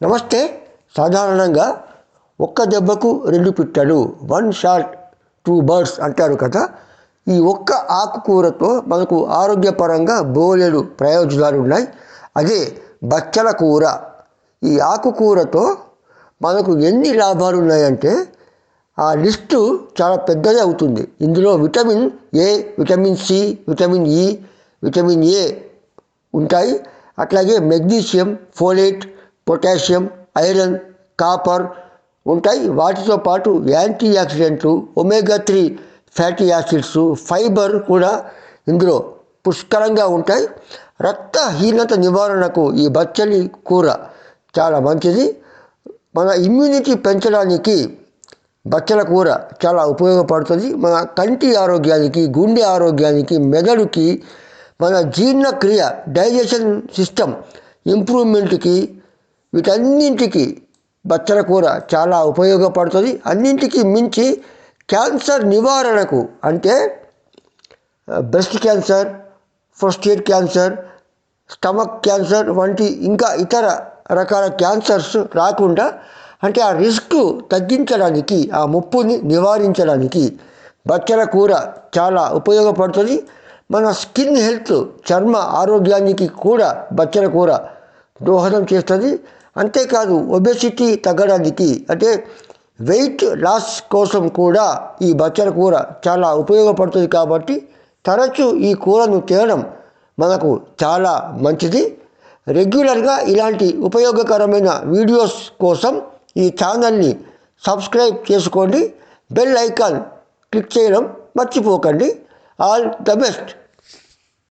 నమస్తే. సాధారణంగా ఒక్క దెబ్బకు రెండు పిట్టలు, వన్ షాట్ టూ బర్డ్స్ అంటారు కదా. ఈ ఒక్క ఆకుకూరతో మనకు ఆరోగ్యపరంగా బోలెడు ప్రయోజనాలు ఉన్నాయి. అదే బచ్చల కూర. ఈ ఆకుకూరతో మనకు ఎన్ని లాభాలు ఉన్నాయంటే ఆ లిస్టు చాలా పెద్దదే అవుతుంది. ఇందులో vitamin A, vitamin C, vitamin E, vitamin A ఉంటాయి. అట్లాగే magnesium, folate, potassium, iron, copper ఉంటాయి. వాటితో పాటు యాంటీ ఆక్సిడెంట్లు, ఒమేగా 3 ఫ్యాటీ యాసిడ్స్, ఫైబర్ కూడా ఇందులో పుష్కలంగా ఉంటాయి. రక్తహీనత నివారణకు ఈ బచ్చలి కూర చాలా మంచిది. మన ఇమ్యూనిటీ పెంచడానికి బచ్చల కూర చాలా ఉపయోగపడుతుంది. మన కంటి ఆరోగ్యానికి, గుండె ఆరోగ్యానికి, మెదడుకి, మన జీర్ణక్రియ, డైజెషన్ సిస్టమ్ ఇంప్రూవ్మెంట్కి, వీటన్నింటికి బచ్చల కూర చాలా ఉపయోగపడుతుంది. అన్నింటికి మించి క్యాన్సర్ నివారణకు, అంటే breast cancer, prostate cancer, stomach cancer వంటి ఇంకా ఇతర రకాల క్యాన్సర్స్ రాకుండా, అంటే ఆ రిస్క్ తగ్గించడానికి, ఆ ముప్పుని నివారించడానికి బచ్చల కూర చాలా ఉపయోగపడుతుంది. మన స్కిన్ హెల్త్, చర్మ ఆరోగ్యానికి కూడా బచ్చల కూర దోహదం చేస్తుంది. అంతేకాదు ఒబెసిటీ తగ్గడానికి, అంటే వెయిట్ లాస్ కోసం కూడా ఈ బచ్చల కూర చాలా ఉపయోగపడుతుంది. కాబట్టి తరచూ ఈ కూరను తినడం మనకు చాలా మంచిది. రెగ్యులర్గా ఇలాంటి ఉపయోగకరమైన వీడియోస్ కోసం ఈ ఛానల్ని సబ్స్క్రైబ్ చేసుకోండి. బెల్ ఐకాన్ క్లిక్ చేయడం మర్చిపోకండి. All the best.